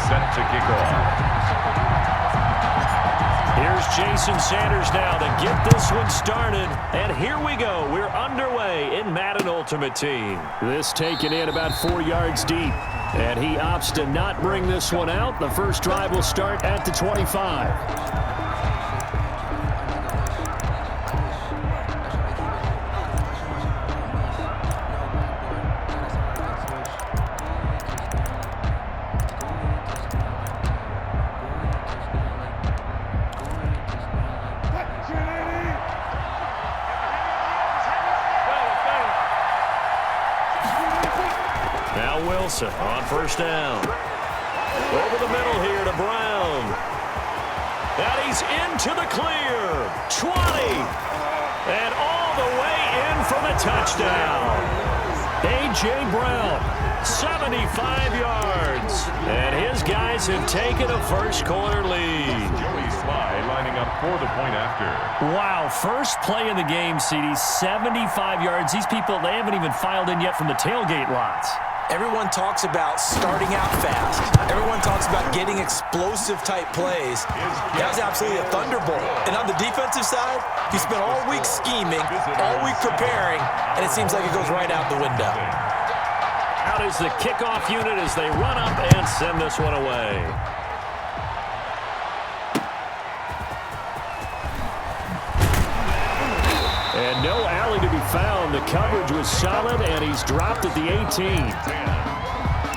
set to kick off. Here's Jason Sanders now to get this one started. And here we go. We're underway in Madden Ultimate Team. This taken in about 4 yards deep. And he opts to not bring this one out. The first drive will start at the 25. On first down. Over the middle here to Brown. And he's into the clear. 20. And all the way in for the touchdown. A.J. Brown, 75 yards. And his guys have taken a first-quarter lead. Joey Sly lining up for the point after. Wow, first play of the game, CD, 75 yards. These people, they haven't even filed in yet from the tailgate lots. Everyone talks about starting out fast. Everyone talks about getting explosive-type plays. That was absolutely a thunderbolt. And on the defensive side, he spent all week scheming, all week preparing, and it seems like it goes right out the window. Out is the kickoff unit as they run up and send this one away. And no alley to be found. The coverage was solid, and he's dropped at the 18.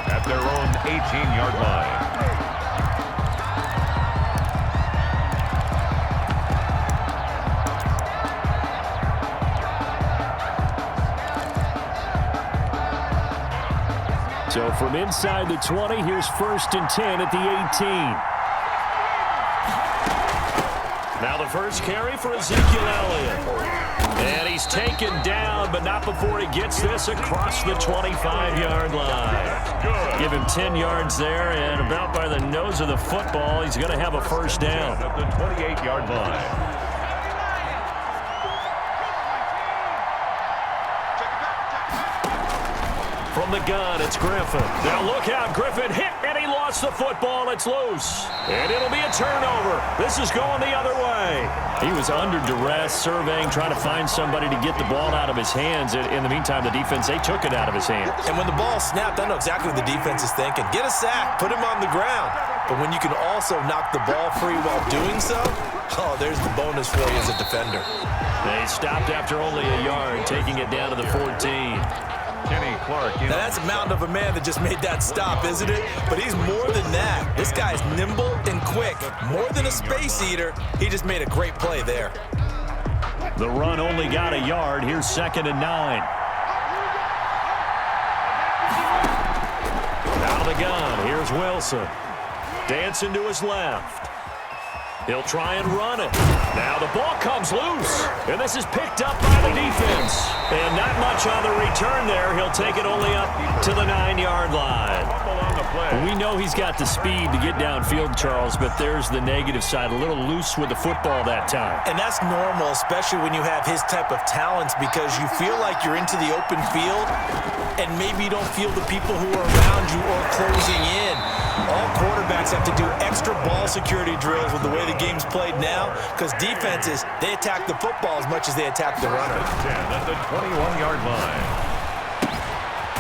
At their own 18-yard line. So from inside the 20, here's 1st and 10 at the 18. Now the first carry for Ezekiel Elliott. And he's taken down, but not before he gets this across the 25-yard line. Give him 10 yards there, and about by the nose of the football, he's going to have a first down. At the 28-yard line. From the gun, it's Griffin. Now look out, Griffin hit, and he lost the football. It's loose. And it'll be a turnover. This is going the other way. He was under duress, surveying, trying to find somebody to get the ball out of his hands. In the meantime, the defense, they took it out of his hands. And when the ball snapped, I know exactly what the defense is thinking. Get a sack, put him on the ground. But when you can also knock the ball free while doing so, oh, there's the bonus for you as a defender. They stopped after only a yard, taking it down to the 14. Kenny Clark. Now that's a mountain of a man that just made that stop, isn't it? But he's more than that. This guy's nimble and quick. More than a space eater. He just made a great play there. The run only got a yard. Here's 2nd and 9. Out of the gun. Here's Wilson. Dancing to his left. He'll try and run it. Now the ball comes loose. And this is picked up by the defense. And not much on the return there. He'll take it only up to the 9-yard line. We know he's got the speed to get downfield, Charles, but there's the negative side. A little loose with the football that time. And that's normal, especially when you have his type of talents, because you feel like you're into the open field and maybe you don't feel the people who are around you or closing in. All quarterbacks have to do extra ball security drills with the way the game's played now, because defenses, they attack the football as much as they attack the runner. 10 at the 21-yard line.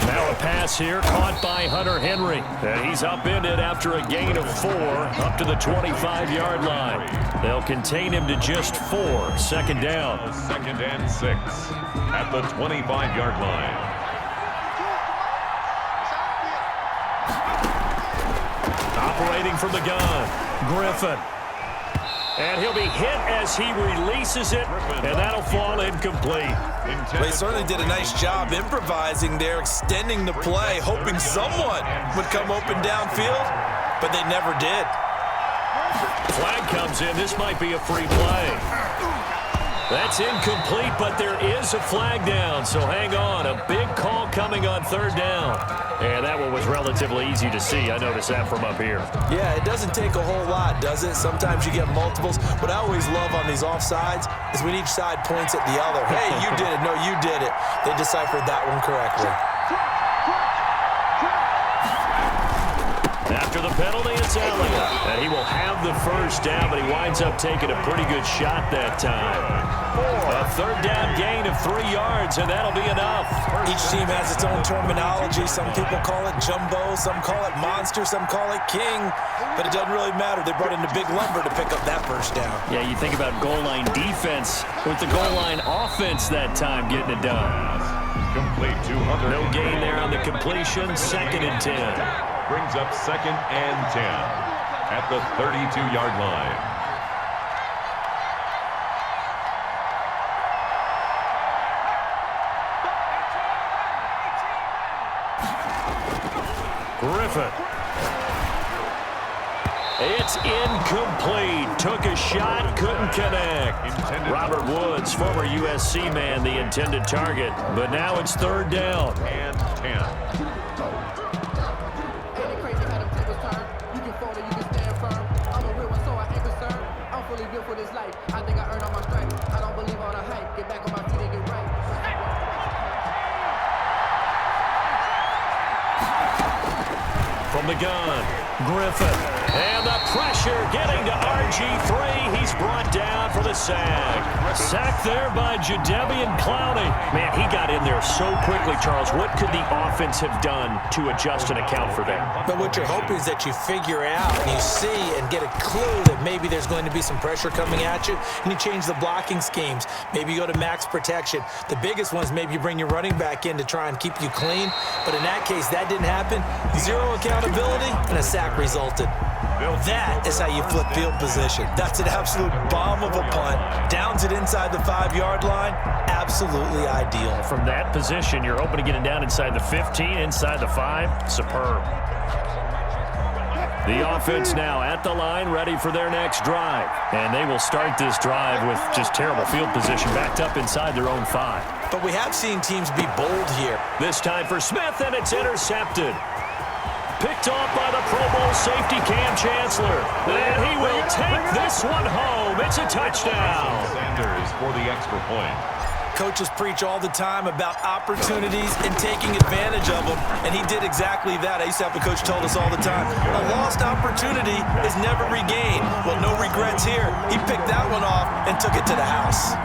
Now a pass here caught by Hunter Henry. And he's upended after a gain of 4 up to the 25-yard line. They'll contain him to just 4. 2nd down. 2nd and 6 at the 25-yard line. Operating from the gun, Griffin. And he'll be hit as he releases it, and that'll fall incomplete. They certainly did a nice job improvising there, extending the play, hoping someone would come open downfield, but they never did. Flag comes in. This might be a free play. That's incomplete, but there is a flag down, so hang on. A big call coming on 3rd down. And that one was relatively easy to see. I noticed that from up here. Yeah, it doesn't take a whole lot, does it? Sometimes you get multiples. What I always love on these offsides is when each side points at the other. Hey, you did it. No, you did it. They deciphered that one correctly. After the penalty, it's Elliott. And he will have the first down, but he winds up taking a pretty good shot that time. A third down gain of 3 yards, and that'll be enough. Each team has its own terminology. Some people call it jumbo, some call it monster, some call it king. But it doesn't really matter. They brought in a big lumber to pick up that first down. Yeah, you think about goal line defense with the goal line offense that time getting it done. Complete 200. No gain there on the completion. 2nd and 10. Brings up 2nd and 10 at the 32-yard line. Griffin. It's incomplete. Took a shot, couldn't connect. Robert Woods, former USC man, the intended target. But now it's 3rd down. And 10. From the gun, Griffin. And the pressure getting to RG3. He's brought down for the sack. Sack there by Jadeveon Clowney. Man, he got in there so quickly, Charles. What could the offense have done to adjust and account for that? But what you're hoping is that you figure out and you see and get a clue that maybe there's going to be some pressure coming at you, and you change the blocking schemes. Maybe you go to max protection. The biggest ones, maybe you bring your running back in to try and keep you clean. But in that case, that didn't happen. 0 accountability, and a sack resulted. That is how you flip field position. That's an absolute bomb of a punt. Downs it inside the 5-yard line. Absolutely ideal. From that position, you're hoping to get it down inside the 15, inside the 5. Superb. The offense now at the line, ready for their next drive. And they will start this drive with just terrible field position, backed up inside their own 5. But we have seen teams be bold here. This time for Smith, and it's intercepted. Picked off by the Pro Bowl safety Cam Chancellor. And he will take this one home. It's a touchdown. Sanders for the extra point. Coaches preach all the time about opportunities and taking advantage of them, and he did exactly that. I used to have a coach told us all the time, a lost opportunity is never regained. Well, no regrets here. He picked that one off and took it to the house.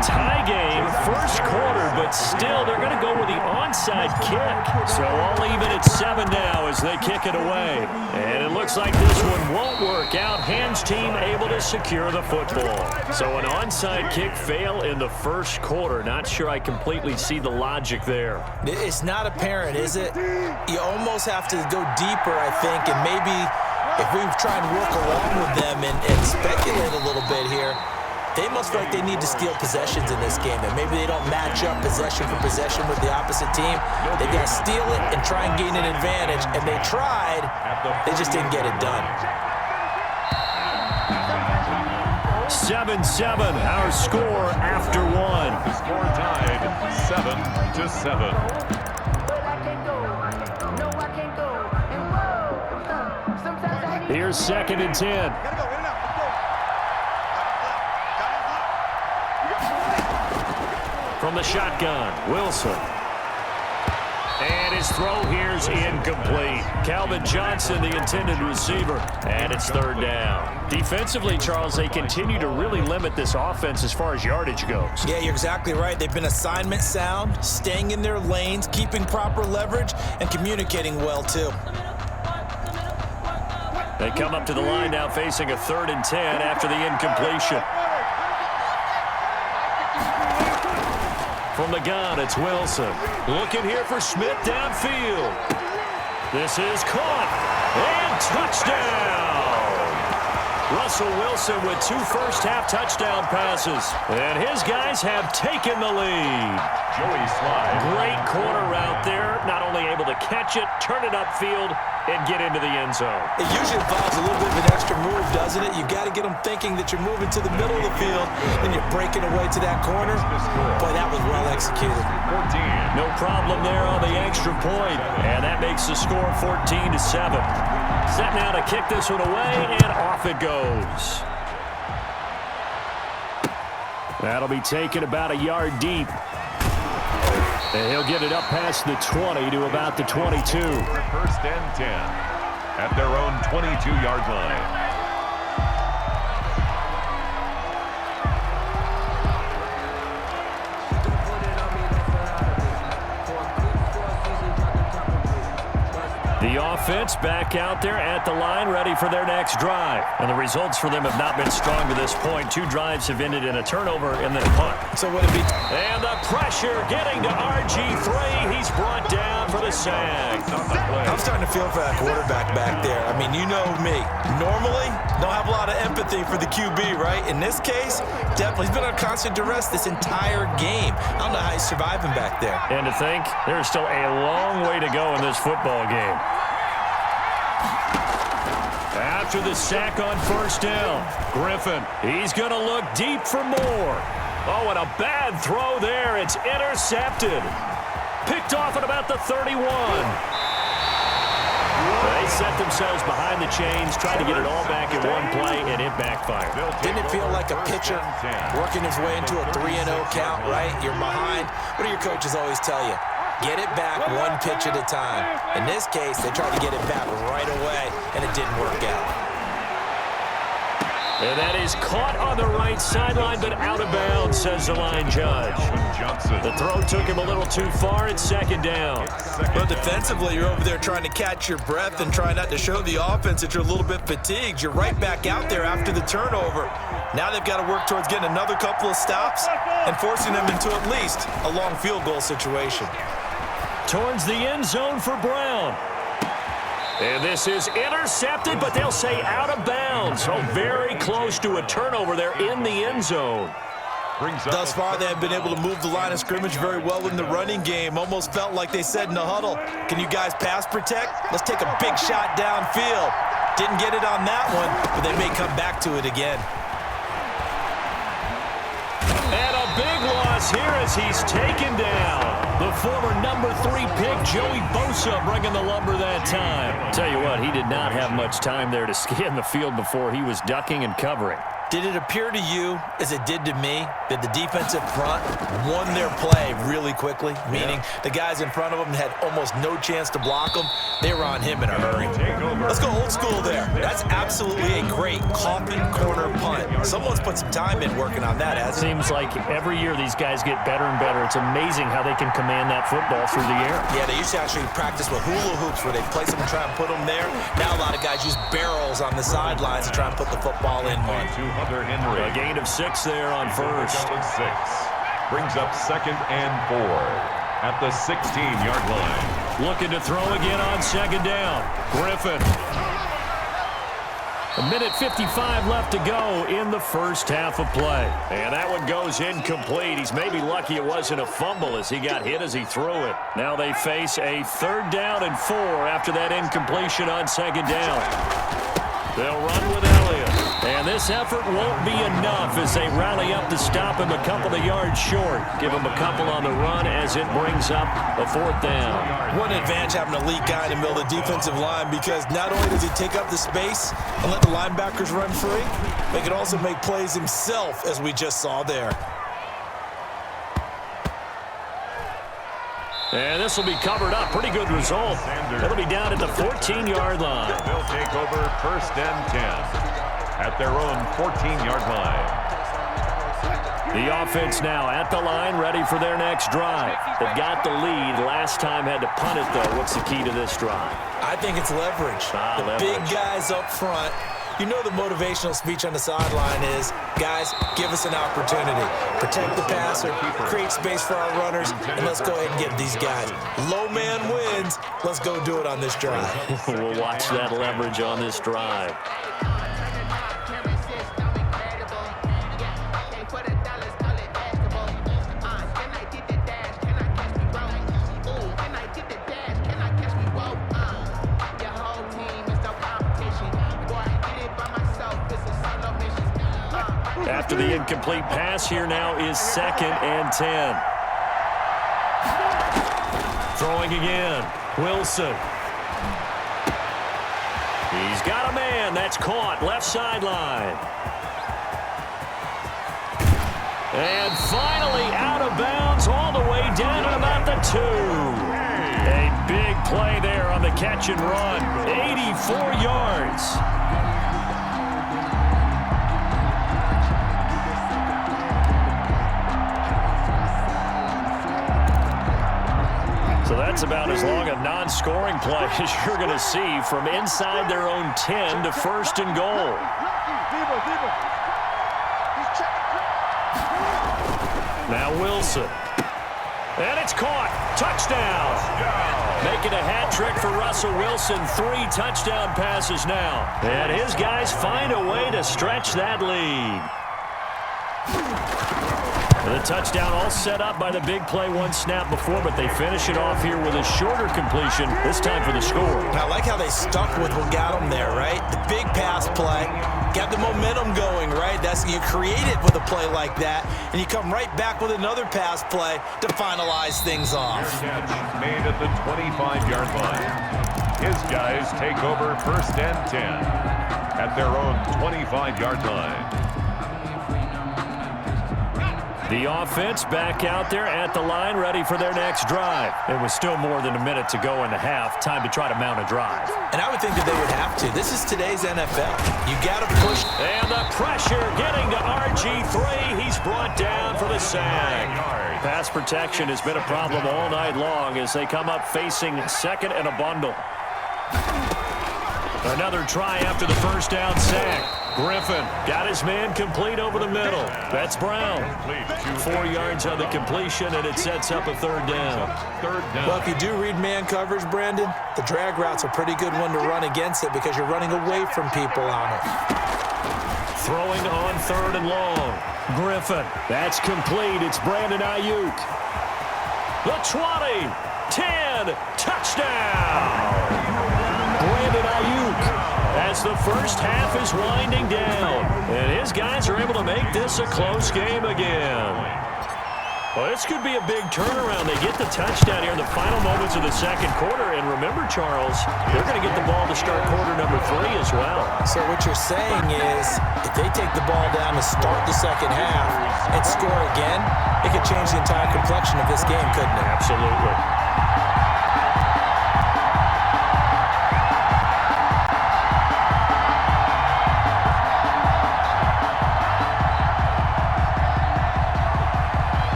Tie game, first quarter, but still they're going to go with the onside kick. So all even at 7 now as they kick it away. And it looks like this one won't work out. Hands team able to secure the football. So an onside kick fail in the first quarter. Not sure I completely see the logic there. It's not apparent, is it? You almost have to go deeper, I think, and maybe if we try and work along with them and speculate a little bit here, they must feel like they need to steal possessions in this game, and maybe they don't match up possession for possession with the opposite team. They've got to steal it and try and gain an advantage, and they tried. They just didn't get it done. 7-7, our score after 1. The score tied 7-7. Here's 2nd and 10. From the shotgun, Wilson. And his throw here's incomplete. Calvin Johnson, the intended receiver. And it's 3rd down. Defensively, Charles, they continue to really limit this offense as far as yardage goes. Yeah, you're exactly right. They've been assignment sound, staying in their lanes, keeping proper leverage, and communicating well, too. They come up to the line now facing a 3rd and 10 after the incompletion. From the gun, it's Wilson. Looking here for Smith downfield. This is caught. And touchdown! Russell Wilson with 2 first-half touchdown passes. And his guys have taken the lead. Joey Slye. Great corner route there. Not only able to catch it, turn it upfield, and get into the end zone. It usually involves a little bit of an extra move, doesn't it? You've got to get them thinking that you're moving to the middle of the field, and you're breaking away to that corner. Boy, that was well executed. 14. No problem there on the extra point, and that makes the score 14-7. Set now to kick this one away, and off it goes. That'll be taken about a yard deep. And he'll get it up past the 20 to about the 22. First and 10 at their own 22-yard line. The offense back out there at the line, ready for their next drive. And the results for them have not been strong to this point. 2 drives have ended in a turnover and then a punt. So would it be... And the pressure getting to RG3. He's brought down for the sack. I'm starting to feel for that quarterback back there. I mean, you know me. Normally, don't have a lot of empathy for the QB, right? In this case, definitely. He's been on constant duress this entire game. I don't know how he's surviving back there. And to think, there's still a long way to go in this football game. After the sack on first down, Griffin, he's going to look deep for more. Oh, and a bad throw there. It's intercepted. Picked off at about the 31. They set themselves behind the chains, tried to get it all back in one play, and it backfired. Didn't it feel like a pitcher working his way into a 3-0 count, right? You're behind. What do your coaches always tell you? Get it back one pitch at a time. In this case, they tried to get it back right away, and it didn't work out. And that is caught on the right sideline, but out of bounds, says the line judge. The throw took him a little too far. It's second down. Well, defensively, you're over there trying to catch your breath and try not to show the offense that you're a little bit fatigued. You're right back out there after the turnover. Now they've got to work towards getting another couple of stops and forcing them into at least a long field goal situation. Towards the end zone for Brown. And this is intercepted, but they'll say out of bounds. So very close to a turnover there in the end zone. Thus far, they have been able to move the line of scrimmage very well in the running game. Almost felt like they said in the huddle, can you guys pass protect? Let's take a big shot downfield. Didn't get it on that one, but they may come back to it again. And a big loss here as he's taken down. The former number 3 pick, Joey Bosa, bringing the lumber that time. Tell you what, he did not have much time there to scan the field before he was ducking and covering. Did it appear to you, as it did to me, that the defensive front won their play really quickly? Meaning the guys in front of them had almost no chance to block them. They were on him in a hurry. Let's go old school there. That's absolutely a great coffin corner punt. Someone's put some time in working on that, hasn't it? Seems like every year these guys get better and better. It's amazing how they can command that football through the air. Yeah, they used to actually practice with hula hoops where they place them and try and put them there. Now a lot of guys use barrels on the sidelines to try and put the football in one. A gain of 6 there on first. 6 brings up second and 4 at the 16-yard line. Looking to throw again on second down. Griffin. 1:55 left to go in the first half of play. And that one goes incomplete. He's maybe lucky it wasn't a fumble as he got hit as he threw it. Now they face a 3rd down and 4 after that incompletion on second down. They'll run with Elliott. And this effort won't be enough as they rally up to stop him a couple of yards short. Give him a couple on the run as it brings up a 4th down. What an advantage having a elite guy in the middle of the defensive line, because not only does he take up the space and let the linebackers run free, but he can also make plays himself, as we just saw there. And this will be covered up. Pretty good result. It'll be down at the 14-yard line. They'll take over first and 10 at their own 14-yard line. The offense now at the line, ready for their next drive. They've got the lead. Last time had to punt it, though. What's the key to this drive? I think it's leverage. Big guys up front. You know the motivational speech on the sideline is, guys, give us an opportunity. Protect the passer, create space for our runners, and let's go ahead and get these guys. Low man wins. Let's go do it on this drive. We'll watch that leverage on this drive. the incomplete pass. Here now is 2nd and 10. Throwing again. Wilson. He's got a man. That's caught. Left sideline. And finally out of bounds all the way down at about the 2. A big play there on the catch and run. 84 yards. So that's about as long a non-scoring play as you're going to see from inside their own 10 to 1st and goal. Now Wilson. And it's caught. Touchdown. Making a hat trick for Russell Wilson. 3 touchdown passes now. And his guys find a way to stretch that lead. The touchdown all set up by the big play one snap before, but they finish it off here with a shorter completion, this time for the score. And I like how they stuck with what got them there, right? The big pass play, got the momentum going, right? That's you create it with a play like that, and you come right back with another pass play to finalize things off. Catch made at the 25-yard line. His guys take over 1st and 10 at their own 25-yard line. The offense back out there at the line, ready for their next drive. It was still more than a minute to go in the half. Time to try to mount a drive. And I would think that they would have to. This is today's NFL. You got to push. And the pressure getting to RG3. He's brought down for the sack. Pass protection has been a problem all night long as they come up facing 2nd and a bundle. Another try after the 1st down sack. Griffin got his man complete over the middle. That's Brown. 4 yards on the completion, and it sets up a 3rd down. Well, if you do read man coverage, Brandon, the drag route's a pretty good one to run against it because you're running away from people on it. Throwing on 3rd and long. Griffin. That's complete. It's Brandon Ayuk. The 20. 10. Touchdown. Brandon Ayuk. As the 1st half is winding down. And his guys are able to make this a close game again. Well, this could be a big turnaround. They get the touchdown here in the final moments of the 2nd quarter. And remember, Charles, they're going to get the ball to start quarter number 3 as well. So what you're saying is if they take the ball down to start the 2nd half and score again, it could change the entire complexion of this game, couldn't it? Absolutely.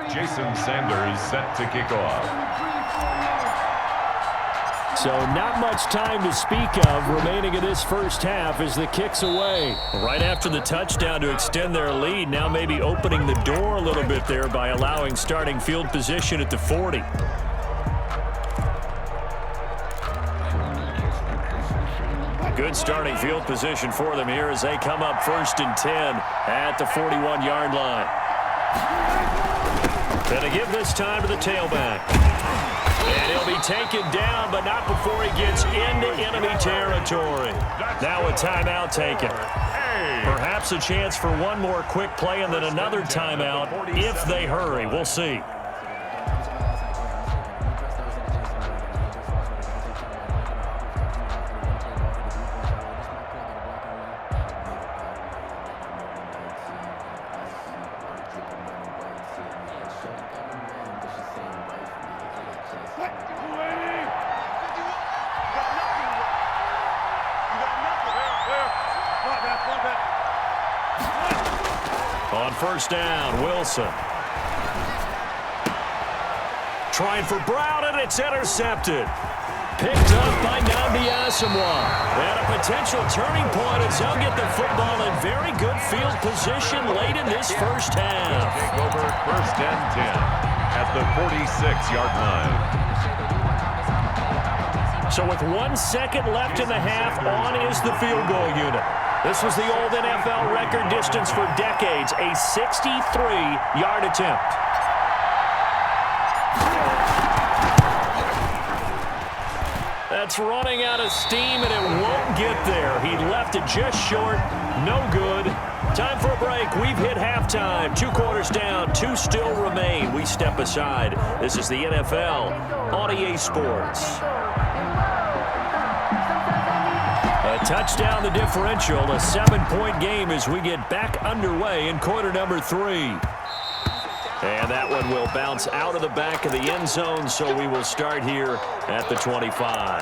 Jason Sanders set to kick off. So not much time to speak of remaining in this 1st half as the kick's away. Right after the touchdown to extend their lead, now maybe opening the door a little bit there by allowing starting field position at the 40. Good starting field position for them here as they come up 1st and 10 at the 41-yard line. And to give this time to the tailback. And he'll be taken down, but not before he gets into enemy territory. Now a timeout taken. Perhaps a chance for one more quick play and then another timeout if they hurry. We'll see. On 1st down, Wilson. Trying for Brown, and it's intercepted. Picked up by Nnamdi Asomugha. And a potential turning point as they'll get the football in very good field position late in this 1st half. Take over 1st and 10 at the 46-yard line. So with 1 second left in the half, on is the field goal unit. This was the old NFL record distance for decades, a 63-yard attempt. That's running out of steam, and it won't get there. He left it just short. No good. Time for a break. We've hit halftime. 2 quarters down. 2 still remain. We step aside. This is the NFL on EA Sports. A touchdown, the differential. A 7-point game as we get back underway in quarter number 3. And that one will bounce out of the back of the end zone, so we will start here at the 25.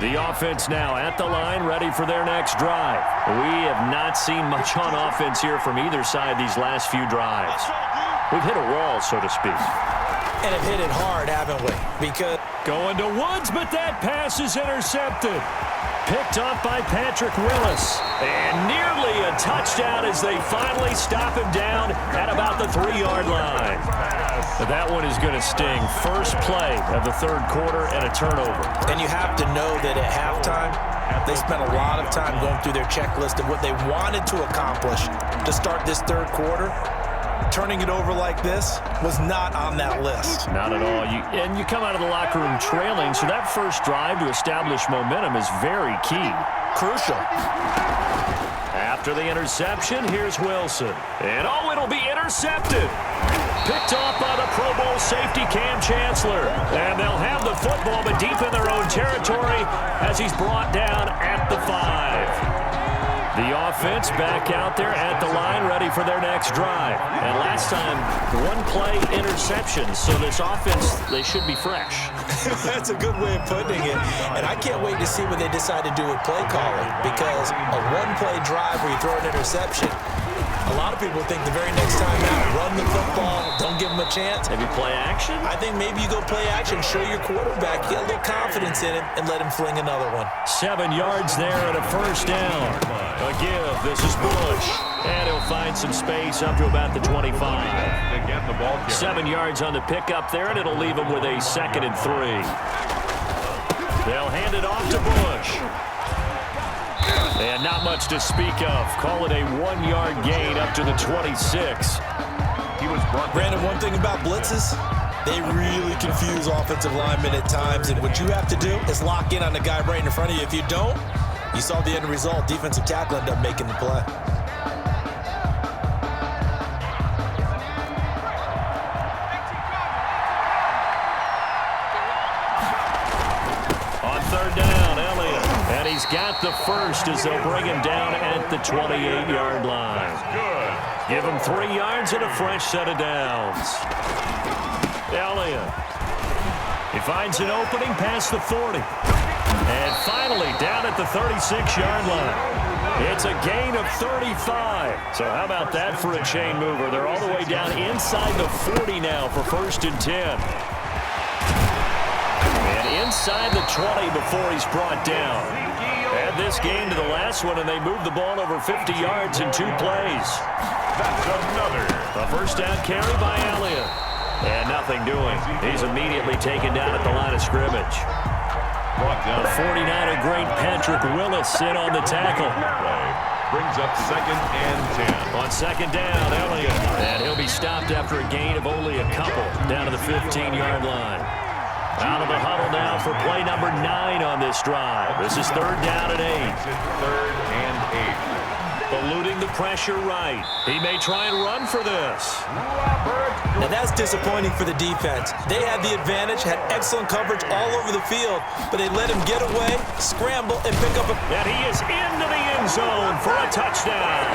The offense now at the line, ready for their next drive. We have not seen much on offense here from either side these last few drives. We've hit a wall, so to speak. And have hit it hard, haven't we? Because going to Woods, but that pass is intercepted. Picked off by Patrick Willis. And nearly a touchdown as they finally stop him down at about the 3-yard line. But that one is going to sting. First play of the third quarter and a turnover. And you have to know that at halftime, they spent a lot of time going through their checklist of what they wanted to accomplish to start this third quarter. Turning it over like this was not on that list. Not at all. And you come out of the locker room trailing, so that first drive to establish momentum is very key. Crucial. After the interception, here's Wilson. And it'll be intercepted. Picked off by the Pro Bowl safety Cam Chancellor. And they'll have the football, but deep in their own territory as he's brought down at the 5. The offense back out there at the line, ready for their next drive. And last time, 1-play interception. So this offense, they should be fresh. That's a good way of putting it. And I can't wait to see what they decide to do with play calling. Because a 1-play drive where you throw an interception, a lot of people think the very next time out, run the football, don't give them a chance. Maybe play action? I think maybe you go play action, show your quarterback, get a little confidence in him, and let him fling another one. 7 yards there and a first down. A give. This is Bush. And he'll find some space up to about the 25. 7 yards on the pickup there, and it'll leave him with a 2nd and 3. They'll hand it off to Bush. And not much to speak of. Call it a 1-yard gain up to the 26. Brandon, one thing about blitzes, they really confuse offensive linemen at times. And what you have to do is lock in on the guy right in front of you. If you don't, you saw the end result. Defensive tackle ended up making the play. On third down, Elliott. And he's got the first as they'll bring him down at the 28-yard line. Give him 3 yards and a fresh set of downs. Elliott. He finds an opening past the 40. And finally down at the 36-yard line. It's a gain of 35. So how about that for a chain mover? They're all the way down inside the 40 now for 1st and 10. And inside the 20 before he's brought down. Add this game to the last one, and they moved the ball over 50 yards in 2 plays. That's another. A first down carry by Elliott. And nothing doing. He's immediately taken down at the line of scrimmage. The 49er great Patrick Willis in on the tackle. Brings up 2nd and 10. On 2nd down, Elliott. And he'll be stopped after a gain of only a couple down to the 15-yard line. Out of the huddle now for play number 9 on this drive. This is 3rd down and 8. 3rd and 8. Eluding the pressure right. He may try and run for this. Now that's disappointing for the defense. They had the advantage, had excellent coverage all over the field, but they let him get away, scramble, and pick up a... And he is into the end zone for a touchdown.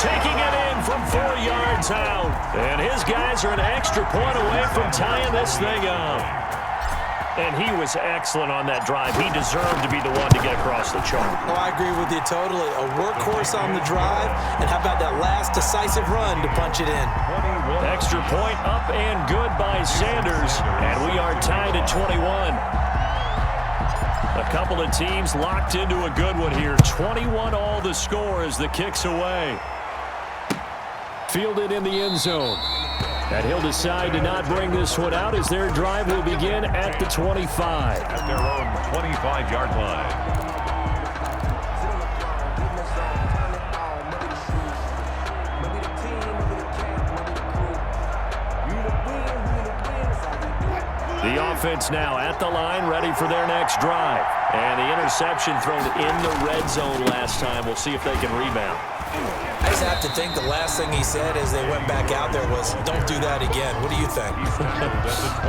Taking it in from 4 yards out. And his guys are an extra point away from tying this thing up. And he was excellent on that drive. He deserved to be the one to get across the chalk. Oh, I agree with you totally. A workhorse on the drive, and how about that last decisive run to punch it in? Extra point up and good by Sanders, and we are tied at 21. A couple of teams locked into a good one here. 21 all the score as the kick's away. Fielded in the end zone. And he'll decide to not bring this one out as their drive will begin at the 25. At their own 25-yard line. The offense now at the line, ready for their next drive. And the interception thrown in the red zone last time. We'll see if they can rebound. I just have to think the last thing he said as they went back out there was, don't do that again. What do you think?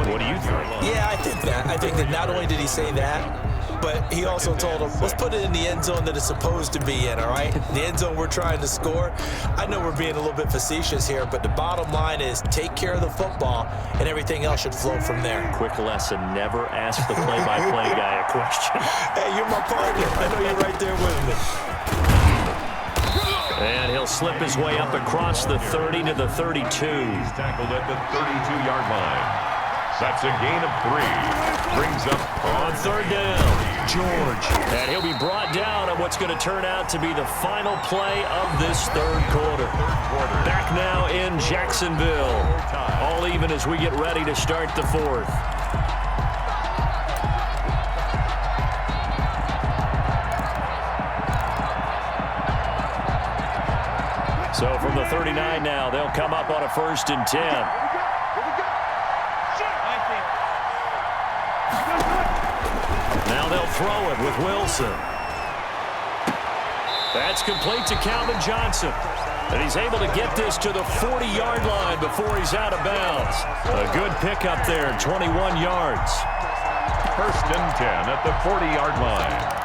What do you think? Yeah, I think that. I think that not only did he say that, but he also told them, let's put it in the end zone that it's supposed to be in, all right? The end zone we're trying to score. I know we're being a little bit facetious here, but the bottom line is take care of the football, and everything else should flow from there. Quick lesson, never ask the play-by-play guy a question. Hey, you're my partner. I know you're right there with me. And he'll slip his way up across the 30 to the 32. He's tackled at the 32-yard line. That's a gain of 3. Brings up on third down, George. And he'll be brought down on what's going to turn out to be the final play of this third quarter. Back now in Jacksonville. All even as we get ready to start the fourth. So from the 39 now, they'll come up on a 1st and 10. Now they'll throw it with Wilson. That's complete to Calvin Johnson. And he's able to get this to the 40-yard line before he's out of bounds. A good pickup there, 21 yards. 1st and 10 at the 40-yard line.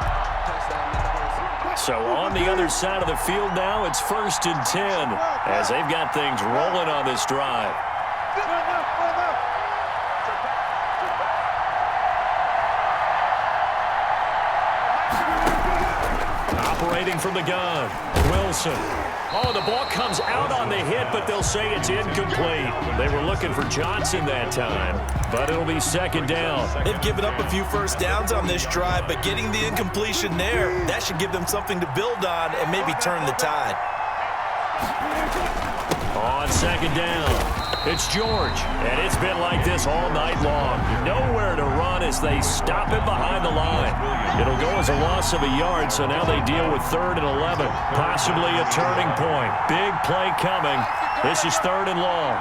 So on the other side of the field now, it's 1st and 10 as they've got things rolling on this drive. Operating from the gun, Wilson. Oh, the ball comes out on the hit, but they'll say it's incomplete. They were looking for Johnson that time, but it'll be 2nd down. They've given up a few first downs on this drive, but getting the incompletion there, that should give them something to build on and maybe turn the tide. On 2nd down, it's George, and it's been like this all night long. Nowhere to run as they stop him behind the line. It'll go as a loss of a yard, so now they deal with 3rd and 11. Possibly a turning point. Big play coming. This is 3rd and long.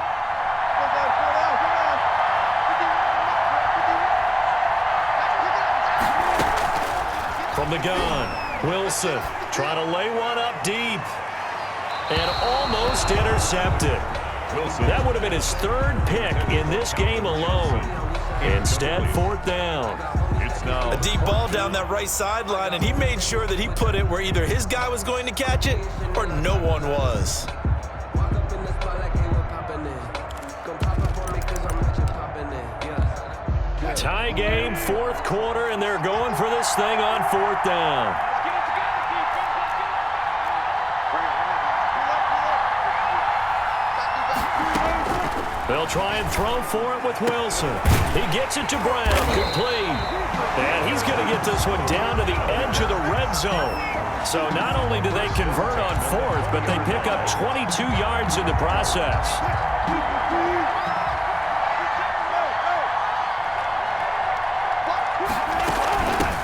From the gun, Wilson trying to lay one up deep. And almost intercepted. That would have been his 3rd pick in this game alone. Instead, 4th down. It's now a deep ball down that right sideline, and he made sure that he put it where either his guy was going to catch it or no one was. Tie game, 4th quarter, and they're going for this thing on 4th down. They'll try and throw for it with Wilson. He gets it to Brown, complete. And he's going to get this one down to the edge of the red zone. So not only do they convert on 4th, but they pick up 22 yards in the process.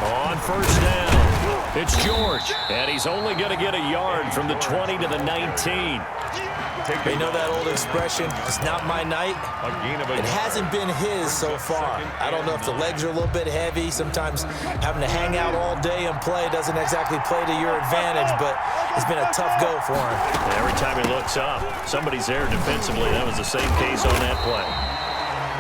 On 1st down, it's George. And he's only going to get a yard from the 20 to the 19. They know that old expression, it's not my night. It hasn't been his so far. I don't know if the legs are a little bit heavy. Sometimes having to hang out all day and play doesn't exactly play to your advantage, but it's been a tough go for him. And every time he looks up, somebody's there defensively. That was the same case on that play.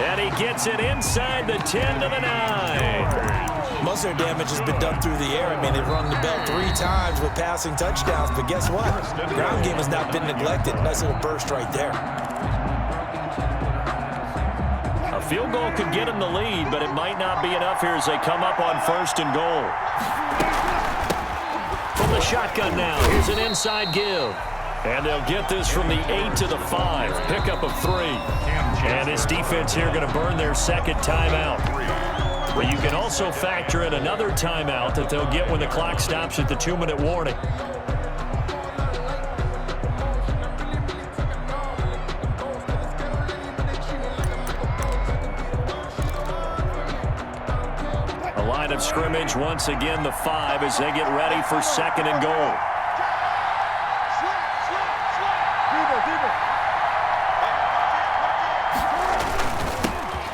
And he gets it inside the 10 to the 9. Most of their damage has been done through the air. I mean, they've rung the bell 3 times with passing touchdowns, but guess what? The ground game has not been neglected. Nice little burst right there. A field goal could get them the lead, but it might not be enough here as they come up on 1st and goal. From the shotgun now, here's an inside give. And they'll get this from the 8 to the 5. Pickup of 3. And this defense here going to burn their 2nd timeout. But you can also factor in another timeout that they'll get when the clock stops at the 2-minute warning. line of scrimmage. Once again, the 5 as they get ready for 2nd and goal.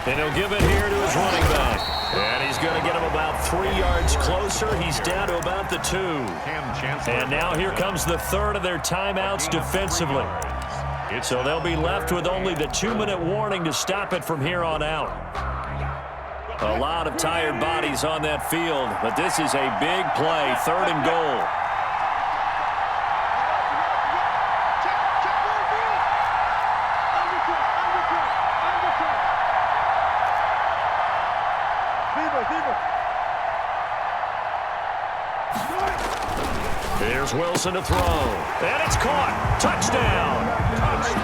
And he'll give it here to his running back. And he's going to get him about 3 yards closer. He's down to about the 2. And now here comes the 3rd of their timeouts defensively. So they'll be left with only the 2-minute warning to stop it from here on out. A lot of tired bodies on that field, but this is a big play, 3rd and goal. Here's Wilson to throw, and it's caught. Touchdown.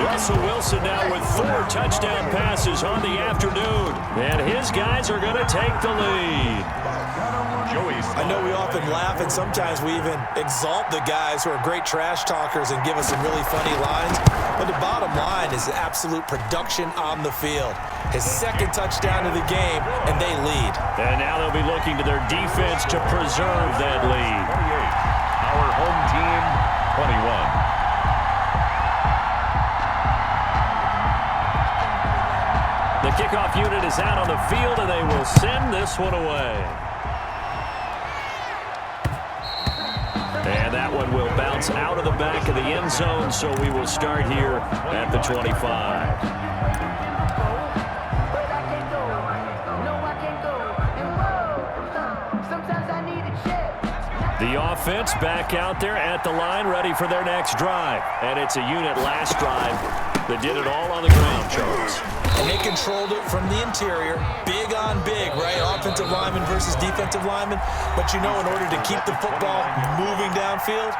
Russell Wilson now with 4 touchdown passes on the afternoon, and his guys are going to take the lead. I know we often laugh, and sometimes we even exalt the guys who are great trash talkers and give us some really funny lines, but the bottom line is absolute production on the field. His 2nd touchdown of the game, and they lead. And now they'll be looking to their defense to preserve that lead. Our home team, 21. The kickoff unit is out on the field, and they will send this one away. And that one will bounce out of the back of the end zone, so we will start here at the 25. The offense back out there at the line, ready for their next drive. And it's a unit last drive that did it all on the ground, Charles. And they controlled it from the interior. Big on big, right? Offensive lineman versus defensive lineman. But you know, in order to keep the football moving downfield,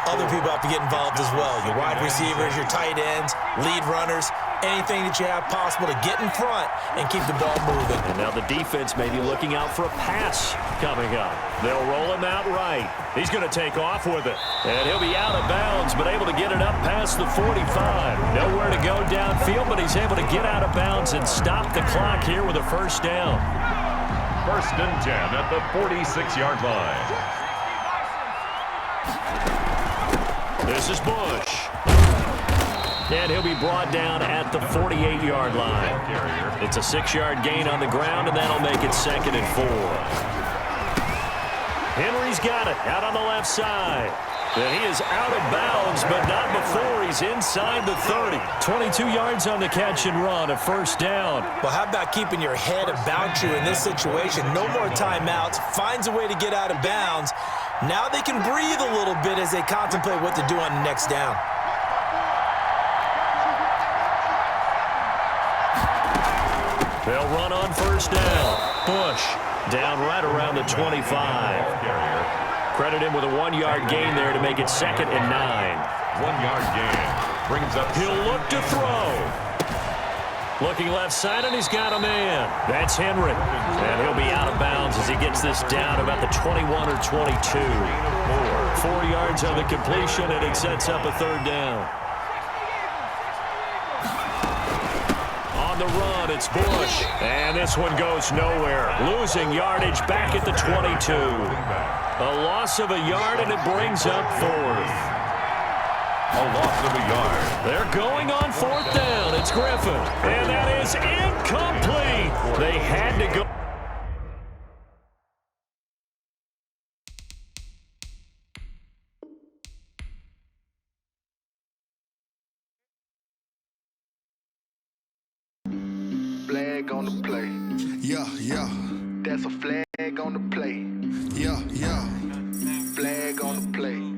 other people have to get involved as well. Your wide receivers, your tight ends, lead runners, anything that you have possible to get in front and keep the ball moving. And now the defense may be looking out for a pass coming up. They'll roll him out right. He's going to take off with it. And he'll be out of bounds, but able to get it up past the 45. Nowhere to go downfield, but he's able to get out of bounds and stop the clock here with a 1st down. 1st and 10 at the 46-yard line. This is Bush. And he'll be brought down at the 48-yard line. It's a 6-yard gain on the ground, and that'll make it 2nd and 4. Henry's got it out on the left side. And he is out of bounds, but not before he's inside the 30. 22 yards on the catch and run, a 1st down. Well, how about keeping your head about you in this situation? No more timeouts. Finds a way to get out of bounds. Now they can breathe a little bit as they contemplate what to do on the next down. They'll run on 1st down. Bush down right around the 25. Credit him with a 1-yard gain there to make it 2nd and 9. 1-yard gain brings up. He'll look to throw. Looking left side, and he's got a man. That's Henry. And he'll be out of bounds as he gets this down about the 21 or 22. 4 yards on the completion, and it sets up a 3rd down. The run, it's Bush, and this one goes nowhere. Losing yardage back at the 22. A loss of a yard, and it brings up 4th. A loss of a yard. They're going on 4th down. It's Griffin, and that is incomplete. They had to go. Flag on the play. Yeah, yeah. That's a flag on the play. Yeah, yeah.